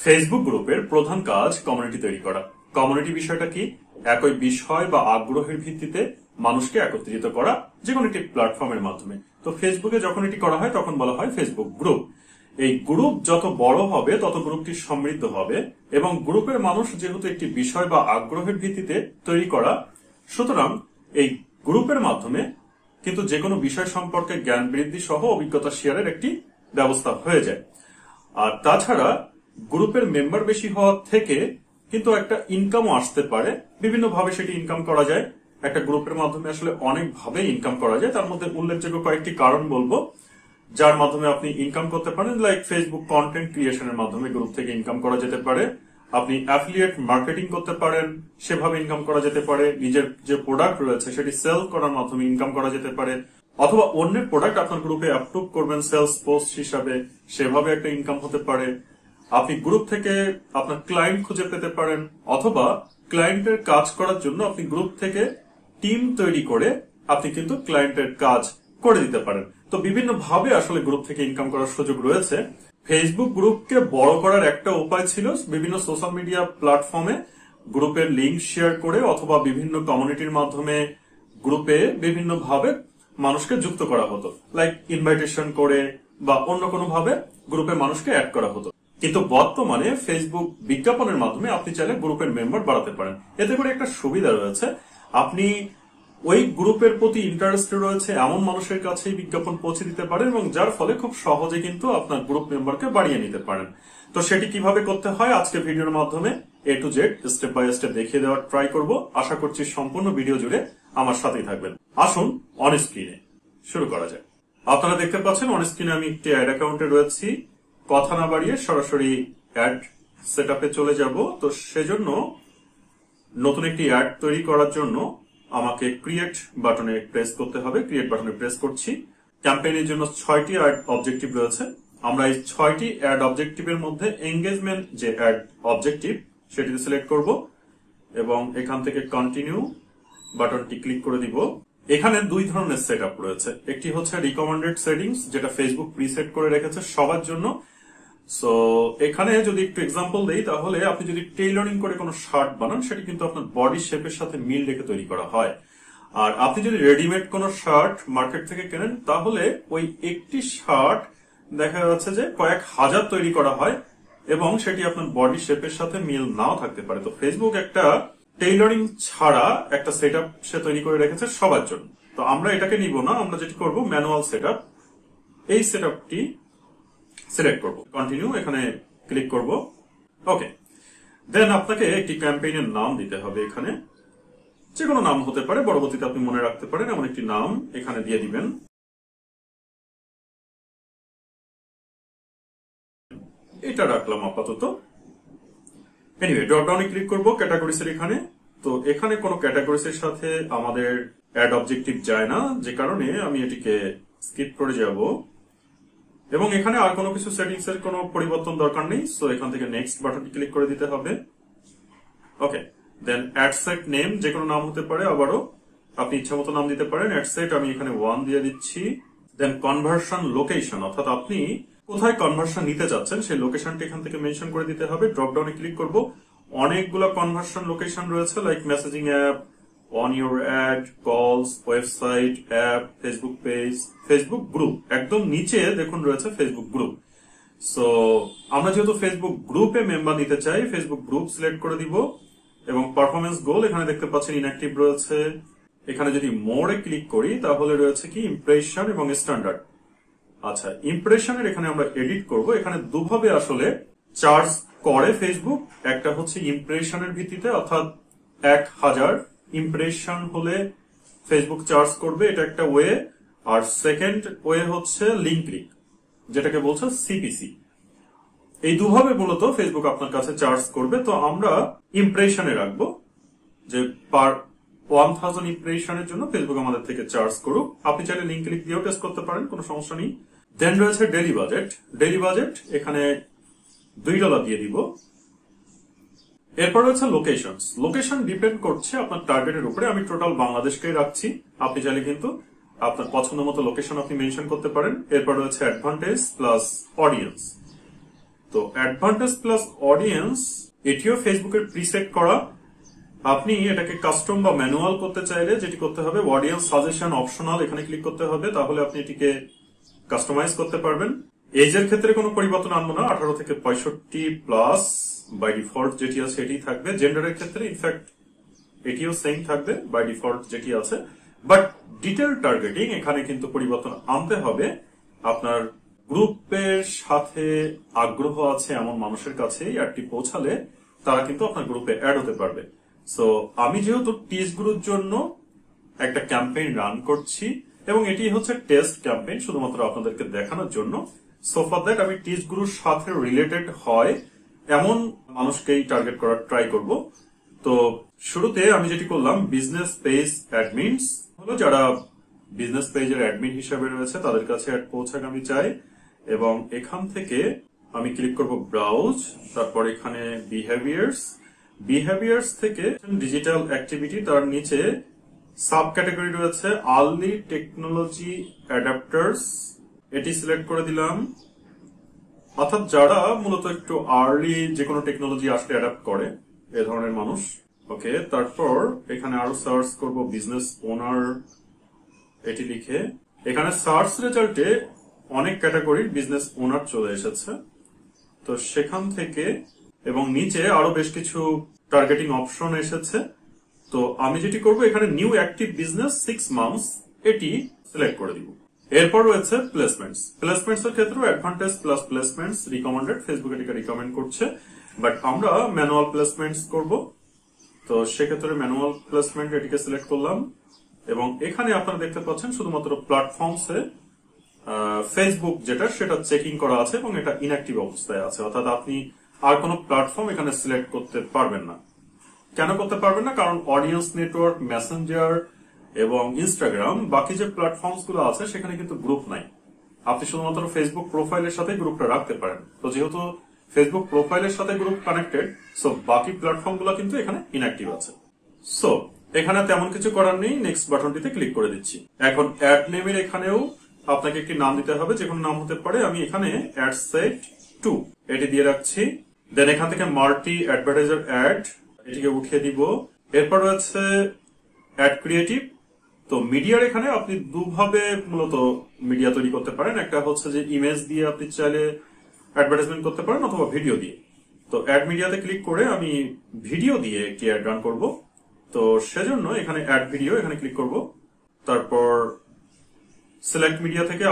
Facebook গ্রুপের প্রধান কাজ কমিউনিটি তৈরি করা। কমিউনিটি বিষয়টা কি? একই বিষয় বা আগ্রহের ভিত্তিতে মানুষকে একত্রিত করা যে কোনো একটি প্ল্যাটফর্মের মাধ্যমে। তো ফেসবুকে যখন এটি করা হয় তখন বলা হয় ফেসবুক গ্রুপ। এই গ্রুপ যত বড় হবে তত গ্রুপটি সমৃদ্ধ হবে এবং গ্রুপের মানুষ যেহেতু একটি বিষয় বা আগ্রহের ভিত্তিতে তৈরি করা, সুতরাং এই গ্রুপের মাধ্যমে কিন্তু যে কোনো বিষয় সম্পর্কে জ্ঞান বৃদ্ধি সহ অভিজ্ঞতা শেয়ারের একটি ব্যবস্থা হয়ে যায়। আর তাছাড়া গ্রুপের মেম্বার বেশি হওয়া থেকে কিন্তু একটা ইনকামও আসতে পারে। বিভিন্ন ভাবে সেটি ইনকাম করা যায়। একটা গ্রুপের মাধ্যমে আসলে অনেক ভাবে ইনকাম করা যায়। তার মধ্যে উল্লেখযোগ্য কয়েকটি কারণ বলবো যার মাধ্যমে আপনি ইনকাম করতে পারেন। লাইক ফেসবুক কন্টেন্ট ক্রিয়েশনের মাধ্যমে গ্রুপ থেকে ইনকাম করা যেতে পারে। আপনি অ্যাফিলিয়েট মার্কেটিং করতে পারেন, সেভাবে ইনকাম করা যেতে পারে। নিজের যে প্রোডাক্ট রয়েছে সেটি সেল করার মাধ্যমে ইনকাম করা যেতে পারে, অথবা অন্যের প্রোডাক্ট আপনার গ্রুপে অ্যাপ্রুভ করবেন সেলস পোস্ট হিসাবে, সেভাবে একটা ইনকাম হতে পারে। আপনি গ্রুপ থেকে আপনার ক্লায়েন্ট খুঁজে পেতে পারেন, অথবা ক্লায়েন্টের কাজ করার জন্য আপনি গ্রুপ থেকে টিম তৈরি করে আপনি কিন্তু ক্লায়েন্টের কাজ করে দিতে পারেন। তো বিভিন্ন ভাবে আসলে গ্রুপ থেকে ইনকাম করার সুযোগ রয়েছে। ফেসবুক গ্রুপকে বড় করার একটা উপায় ছিল বিভিন্ন সোশ্যাল মিডিয়া প্ল্যাটফর্মে গ্রুপের লিঙ্ক শেয়ার করে অথবা বিভিন্ন কমিউনিটির মাধ্যমে গ্রুপে বিভিন্ন ভাবে মানুষকে যুক্ত করা হতো, লাইক ইনভাইটেশন করে বা অন্য কোনো ভাবে গ্রুপে মানুষকে অ্যাড করা হতো। কিন্তু বর্তমানে ফেসবুক বিজ্ঞাপনের মাধ্যমে আপনি চাইলে গ্রুপের মেম্বার বাড়াতে পারেন। এতে করে একটা সুবিধা রয়েছে, আপনি ওই গ্রুপের প্রতি ইন্টারেস্টেড রয়েছে এমন মানুষের কাছেই বিজ্ঞাপন পৌঁছে দিতে পারেন এবং যার ফলে খুব সহজে কিন্তু আপনার গ্রুপ মেম্বারকে বাড়িয়ে নিতে পারেন। তো সেটি কিভাবে করতে হয় আজকে ভিডিওর মাধ্যমে A to Z step by step দেখিয়ে দেওয়ার ট্রাই করব। আশা করছি সম্পূর্ণ ভিডিও জুড়ে আমার সাথেই থাকবেন। আসুন অন স্ক্রিনে শুরু করা যায়। আপনারা দেখতে পাচ্ছেন অন স্ক্রিনে আমি একটি অ্যাড অ্যাকাউন্টে রয়েছি। কথা না বাড়িয়ে সরাসরি অ্যাড সেটআপে চলে যাব। তো সেজন্য নতুন একটি অ্যাড তৈরি করার জন্য আমাকে ক্রিয়েট বাটনে প্রেস করতে হবে। ক্রিয়েট বাটনে প্রেস করছি। ক্যাম্পেইনের জন্য 6টি অ্যাড অবজেক্টিভ রয়েছে। আমরা এই 6টি অ্যাড অবজেক্টিভের মধ্যে এঙ্গেজমেন্ট যে অ্যাড অবজেক্টিভ সেটিতে সিলেক্ট করব এবং এখান থেকে কন্টিনিউ বাটনটি ক্লিক করে দিব। এখানে দুই ধরনের সেটআপ রয়েছে। একটি হচ্ছে রিকমেন্ডেড সেটিংস, যেটা ফেসবুক প্রিসেট করে রেখেছে সবার জন্য। সো এখানে যদি একটু এক্সাম্পল দেই, তাহলে আপনি যদি টেইলরিং করে কোনো শার্ট বানান সেটি কিন্তু আপনার বডি শেপের সাথে মিল রেখে তৈরি করা হয়। আর আপনি যদি রেডিমেড কোনো শার্ট মার্কেট থেকে কেনেন তাহলে ওই একটি শার্ট দেখা যাচ্ছে যে কয়েক হাজার তৈরি করা হয় এবং সেটি আপনার বডি শেপের সাথে মিল নাও থাকতে পারে। তো ফেসবুক একটা টেইলরিং ছাড়া একটা সেটআপ সে তৈরি করে রেখেছে সবার জন্য। তো আমরা এটাকে নিব না, আমরা যেটি করব ম্যানুয়াল সেটআপ, এই সেটআপটি সিলেক্ট করব, কন্টিনিউ এখানে ক্লিক করব। ওকে, দেন আপনাকে একটি ক্যাম্পেইনের নাম দিতে হবে। এখানে যে কোনো নাম হতে পারে, পরবর্তীতে আপনি মনে রাখতে পারেন এমন একটি নাম এখানে দিয়ে দিবেন। এটা রাখলাম আপাতত। এনিওয়ে, ড্রপডাউনে ক্লিক করব ক্যাটাগরিজ এর এখানে। তো এখানে কোনো ক্যাটাগরিজ এর সাথে আমাদের অ্যাড অবজেক্টিভ যায় না, যে কারণে আমি এটিকে স্কিপ করে যাব এবং এখানে আর কোনো কিছু সেটিংস এর কোনো পরিবর্তন দরকার নেই। সো এখান থেকে নেক্সট বাটনটি ক্লিক করে দিতে হবে। ওকে, দেন অ্যাড সেট নেম যে কোনো নাম হতে পারে, আবারও আপনি ইচ্ছা মতো নাম দিতে পারেন। অ্যাড সেট আমি এখানে 1 দিয়ে দিচ্ছি। দেন কনভার্সন লোকেশন, অর্থাৎ আপনি কোথায় কনভার্সন নিতে যাচ্ছেন সেই লোকেশনটি এখান থেকে মেনশন করে দিতে হবে। ড্রপ ডাউনে ক্লিক করব। অনেকগুলো কনভার্সন লোকেশন রয়েছে, like messaging app, on your ad, calls, website, app, Facebook page, Facebook group. একদম নিচে দেখুন রয়েছে ফেসবুক গ্রুপ। সো আমরা যেহেতু ফেসবুক গ্রুপে মেম্বার নিতে চাই, ফেসবুক গ্রুপ সিলেক্ট করে দিব এবং পারফরমেন্স গোল এখানে দেখতে পাচ্ছেন ইনঅ্যাক্টিভ রয়েছে। এখানে যদি মোড়ে ক্লিক করি তাহলে রয়েছে কি ইমপ্রেশন এবং স্ট্যান্ডার্ড। আচ্ছা, ইমপ্রেশনের এখানে আমরা এডিট করব। এখানে দুভাবে আসলে চার্জ করে ফেসবুক। একটা হচ্ছে ইমপ্রেশনের ভিত্তিতে, অর্থাৎ 1000 ইমপ্রেশন হলে ফেসবুক চার্জ করবে, এটা একটা ওয়ে। আর সেকেন্ড ওয়ে হচ্ছে লিঙ্ক ক্লিক, যেটাকে বলছে সিপিসি। এই দুভাবে মূলত ফেসবুক আপনার কাছে চার্জ করবে। তো আমরা ইমপ্রেশনে রাখবো যে পার 1000 ইমপ্রেশনের জন্য ফেসবুক আমাদের থেকে চার্জ করুক। আপনি চাইলে লিঙ্ক ক্লিক দিয়েও টেস্ট করতে পারেন, কোনো সমস্যা নেই। দেন রয়েছে ডেইলি বাজেট। ডেইলি বাজেট এখানে $2 দিয়ে দিব। এরপর রয়েছে লোকেশনস। লোকেশন ডিপেন্ড করছে আপনার টার্গেটের উপরে। আমি টোটাল বাংলাদেশকেই রাখছি, আপনি চাইলে কিন্তু আপনার পছন্দ মতো লোকেশন আপনি মেনশন করতে পারেন। এরপর রয়েছে অ্যাডভান্টেজ প্লাস অডিয়েন্স। তো অ্যাডভান্টেজ প্লাস অডিয়েন্স এটিও ফেসবুকের প্রিসেট করা। আপনি এটাকে কাস্টম বা ম্যানুয়াল করতে চাইলে যেটি করতে হবে, অডিয়েন্স সাজেশন অপশনাল এখানে ক্লিক করতে হবে, তাহলে আপনি এটিকে কাস্টমাইজ করতে পারবেন। এজের ক্ষেত্রে কোনো পরিবর্তন আনবো না, 18 থেকে 65 প্লাস বাই ডিফল্ট যেটি আছে এটি থাকবে। জেন্ডারের ক্ষেত্রে ইনফ্যাক্ট এটিও সেম থাকবে বাই ডিফল্ট যেটি আছে, বাট ডিটেল টার্গেটিং এখানে কিন্তু পরিবর্তন আনতে হবে। আপনার গ্রুপের সাথে আগ্রহ আছে এমন মানুষের কাছে অ্যাডটি পৌঁছালে তারা কিন্তু আপনার গ্রুপে অ্যাড হতে পারবে। সো আমি যেহেতু টিজ গ্রুপের জন্য একটা ক্যাম্পেইন রান করছি এবং এটি হচ্ছে টেস্ট ক্যাম্পেইন শুধুমাত্র আপনাদেরকে দেখানোর জন্য, সো ফর দ্যাট আমি টিজ গ্রুপের সাথে রিলেটেড হয় এমন মানুষকেই টার্গেট করার ট্রাই করব। তো শুরুতে আমি যেটি করলাম, বিজনেস পেজ অ্যাডমিনস হলো যারা বিজনেস পেজের অ্যাডমিন হিসেবে রয়েছে তাদের কাছে অ্যাড পৌঁছাক আমি চাই, এবং এখান থেকে আমি ক্লিক করব ব্রাউজ, তারপর এখানে বিহেভিয়ার্স থেকে ডিজিটাল অ্যাক্টিভিটি, তার নিচে সাব ক্যাটাগরি রয়েছে আর্লি টেকনোলজি অ্যাডাপ্টার্স, এটি সিলেক্ট করে দিলাম। অর্থাৎ যারা মূলত একটু আর্লি যে কোনো টেকনোলজি আসলে অ্যাডাপ্ট করে এ ধরনের মানুষ। ওকে, তারপর এখানে আরো সার্চ করব বিজনেস ওনার, এটি লিখে এখানে সার্চ রেজাল্টে অনেক ক্যাটাগরির বিজনেস ওনার চলে এসেছে। তো সেখান থেকে এবং নিচে আরো বেশ কিছু টার্গেটিং অপশন এসেছে। তো আমি যেটি করব, এখানে নিউ অ্যাক্টিভ বিজনেস 6 মান্থস এটি সিলেক্ট করে দিব। এরপর রয়েছে প্লেসমেন্টস এর ক্ষেত্রে advantage plus placements recommended, Facebook এটিকে রিকমেন্ড করছে, বাট আমরা ম্যানুয়াল প্লেসমেন্টস করব। তো সেক্ষেত্রে ম্যানুয়াল প্লেসমেন্ট এটিকে সিলেক্ট করলাম, এবং এখানে আপনারা দেখতে পাচ্ছেন শুধুমাত্র প্ল্যাটফর্মসে ফেসবুক যেটা সেটা চেকিং করা আছে এবং এটা ইনঅ্যাক্টিভ অবস্থায় আছে, অর্থাৎ আপনি আর কোনো প্ল্যাটফর্ম এখানে সিলেক্ট করতে পারবেন না। কেন করতে পারবেন না? কারণ অডিয়েন্স নেটওয়ার্ক, মেসেঞ্জার এবং ইনস্টাগ্রাম বাকি যে প্ল্যাটফর্মস গুলো আছে সেখানে কিন্তু গ্রুপ নাই। আপনি শুধুমাত্র ফেসবুক প্রোফাইলের সাথে গ্রুপটা রাখতে পারেন। তো যেহেতু ফেসবুক প্রোফাইলের সাথে গ্রুপ কানেক্টেড, সো বাকি প্ল্যাটফর্ম গুলো কিন্তু এখানে ইনঅ্যাক্টিভ আছে। সো এখানে তেমন কিছু করার নেই, নেক্সট বাটনটিতে ক্লিক করে দিচ্ছি। এখন অ্যাড নেমের এখানেও আপনাকে একটি নাম দিতে হবে, যে কোনো নাম হতে পারে। আমি এখানে অ্যাড সেট 2 এটি দিয়ে রাখছি। দেন এখান থেকে মাল্টি অ্যাডভার্টাইজার অ্যাড এটিকে উঠিয়ে দিব। এরপর রয়েছে অ্যাড ক্রিয়েটিভ। তো মিডিয়ার এখানে আপনি দুভাবে মূলত মিডিয়া তৈরি করতে পারেন, একটা হচ্ছে যে ইমেজ দিয়ে আপনি চাইলে অ্যাডভার্টাইজমেন্ট করতে পারেন, অথবা ভিডিও দিয়ে। তো অ্যাড মিডিয়াতে ক্লিক করে আমি ভিডিও দিয়ে একটি অ্যাড রান করব। তো সেজন্য এখানে অ্যাড ভিডিও এখানে ক্লিক করব, তারপর সিলেক্ট মিডিয়া থেকে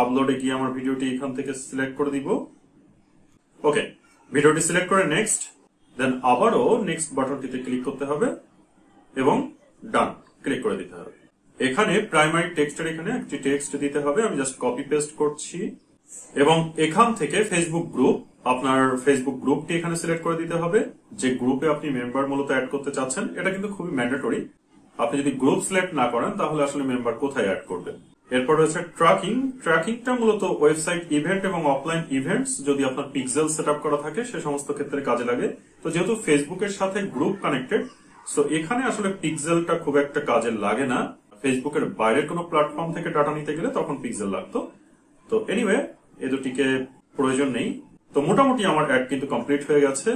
আপলোডে গিয়ে আমার ভিডিওটি এখান থেকে সিলেক্ট করে দিব। ওকে, ভিডিওটি সিলেক্ট করে নেক্সট, দেন আবারও নেক্সট বাটনটিতে ক্লিক করতে হবে এবং ডান ক্লিক করে দিতে হবে। এখানে প্রাইমারি টেক্সটের এখানে একটি টেক্সট দিতে হবে, আমি জাস্ট কপি পেস্ট করছি, এবং এখান থেকে ফেসবুক গ্রুপ, আপনার ফেসবুক গ্রুপটি এখানে সিলেক্ট করে দিতে হবে, যে গ্রুপে আপনি মেম্বার মূলত অ্যাড করতে চাচ্ছেন। এটা কিন্তু খুবই ম্যান্ডেটরি, আপনি যদি গ্রুপ সিলেক্ট না করেন তাহলে আসলে মেম্বার কোথায় অ্যাড করবেন। এরপর রয়েছে ট্র্যাকিংটা মূলত ওয়েবসাইট ইভেন্ট এবং অফলাইন ইভেন্টস যদি আপনার পিক্সেল সেট আপ করা থাকে সে সমস্ত ক্ষেত্রে কাজে লাগে। তো যেহেতু ফেসবুকের সাথে গ্রুপ কানেক্টেড, সো এখানে আসলে পিক্সেলটা খুব একটা কাজে লাগে না। ফেসবুকের বাইরের কোনো প্ল্যাটফর্ম থেকে ডাটা নিতে গেলে তখন পিক্সেল লাগতো। তো এনিওয়ে এ দুটিকে প্রয়োজন নেই। তো মোটামুটি আমার অ্যাড কিন্তু কমপ্লিট হয়ে গেছে।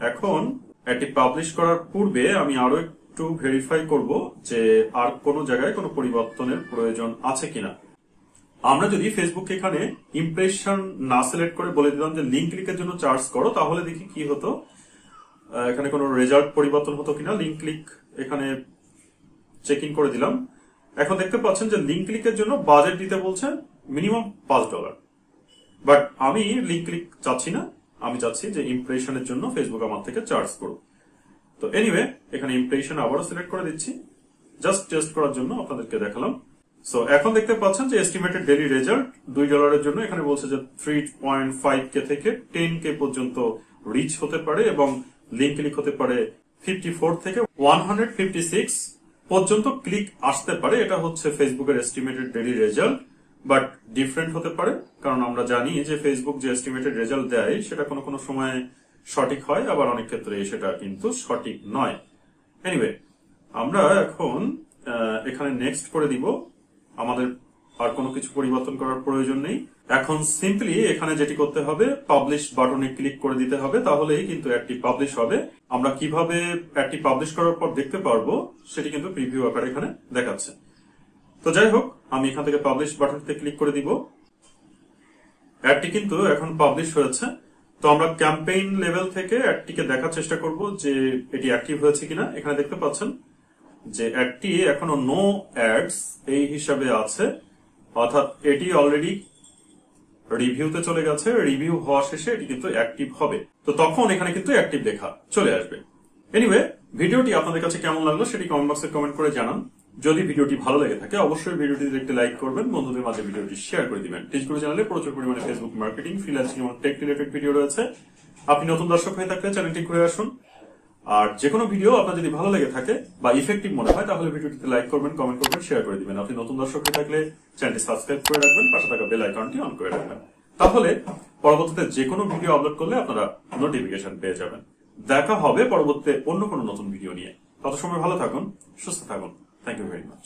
এখন অ্যাডটি পাবলিশ করার পূর্বে আমি আরো একটু ভেরিফাই করব যে আর কোনো জায়গায় কোনো পরিবর্তনের প্রয়োজন আছে কিনা। আমরা যদি ফেসবুক এখানে ইমপ্রেশন না সিলেক্ট করে বলে দিলাম যে লিঙ্ক ক্লিকের জন্য চার্জ করো, তাহলে দেখি কি হতো, এখানে কোনো রেজাল্ট পরিবর্তন হতো কিনা। লিঙ্ক ক্লিক এখানে চেকিং করে দিলাম। এখন দেখতে পাচ্ছেন যে লিঙ্ক ক্লিকের জন্য বাজেট দিতে বলছে মিনিমাম $5, বাট আমি লিঙ্ক ক্লিক চাচ্ছি না, আমি চাচ্ছি যে ইমপ্রেশনের জন্য ফেসবুক আমার থেকে চার্জ করুক। তো এনিওয়ে এখানে ইমপ্রেশন আবারও সিলেক্ট করে দিচ্ছি, জাস্ট টেস্ট করার জন্য আপনাদেরকে দেখালাম। সো এখন দেখতে পাচ্ছেন যে এস্টিমেটেড ডেইলি রেজাল্ট $2 জন্য এখানে বলছে যে 3.5K থেকে 10K পর্যন্ত রিচ হতে পারে, এবং লিঙ্ক ক্লিক হতে পারে 54 থেকে 156 পর্যন্ত ক্লিক আসতে পারে। এটা হচ্ছে ফেসবুকের estimated daily result, but different হতে পারে, কারণ আমরা জানি যে ফেসবুক যে এস্টিমেটেড রেজাল্ট দেয় সেটা কোনো কোনো সময় সঠিক হয়, আবার অনেক ক্ষেত্রে সেটা কিন্তু সঠিক নয়। এনিওয়ে আমরা এখন এখানে নেক্সট করে দিব। আমাদের আর কোনো কিছু পরিবর্তন করার প্রয়োজন নেই। এখন সিম্পলি এখানে যেটি করতে হবে, পাবলিশ বাটনে ক্লিক করে দিতে হবে, তাহলেই কিন্তু অ্যাডটি পাবলিশ হবে। আমরা কিভাবে অ্যাডটি পাবলিশ করার পর দেখতে পারবো সেটি কিন্তু প্রিভিউ আকারে এখানে দেখাচ্ছে। তো যাই হোক, আমি এখান থেকে পাবলিশ বাটনটিতে ক্লিক করে দিব। অ্যাডটি কিন্তু এখন পাবলিশ হয়েছে। তো আমরা ক্যাম্পেইন লেভেল থেকে অ্যাডটিকে দেখার চেষ্টা করব যে এটি অ্যাক্টিভ হয়েছে কিনা। এখানে দেখতে পাচ্ছেন যে অ্যাডটি এখনো নো অ্যাডস এই হিসাবে আছে, অর্থাৎ এটি অলরেডি রিভিউতে চলে গেছে। রিভিউ হওয়া শেষে এটি কিন্তু অ্যাক্টিভ হবে, তো তখন এখানে কিন্তু অ্যাক্টিভ লেখা চলে আসবে। এনিওয়ে, ভিডিওটি আপনাদের কাছে কেমন লাগলো সেটি কমেন্ট বক্সে কমেন্ট করে জানান। যদি ভিডিওটি ভালো লেগে থাকে অবশ্যই ভিডিওটিতে একটি লাইক করবেন, বন্ধুদের মাঝে ভিডিওটি শেয়ার করে দিবেন। টিচগুরু চ্যানেলে প্রচুর পরিমাণে ফেসবুক মার্কেটিং, ফ্রিল্যান্সিং এবং টেক রিলেটেড ভিডিও রয়েছে। আপনি নতুন দর্শক হয়ে থাকলে চ্যানেলটি ঘুরে আসুন। আর যে কোনো ভিডিও আপনার যদি ভালো লেগে থাকে বা ইফেক্টিভ মনে হয় তাহলে ভিডিওটিতে লাইক করবেন, কমেন্ট করবেন, শেয়ার করে দিবেন। আপনি নতুন দর্শক হয়ে থাকলে চ্যানেলটি সাবস্ক্রাইব করে রাখবেন, পাশে থাকা বেল আইকনটি অন করে রাখবেন। তাহলে পরবর্তীতে যে কোনো ভিডিও আপলোড করলে আপনারা নোটিফিকেশন পেয়ে যাবেন। দেখা হবে পরবর্তীতে অন্য কোনো নতুন ভিডিও নিয়ে। তত সময় ভালো থাকুন, সুস্থ থাকুন। Thank you very much.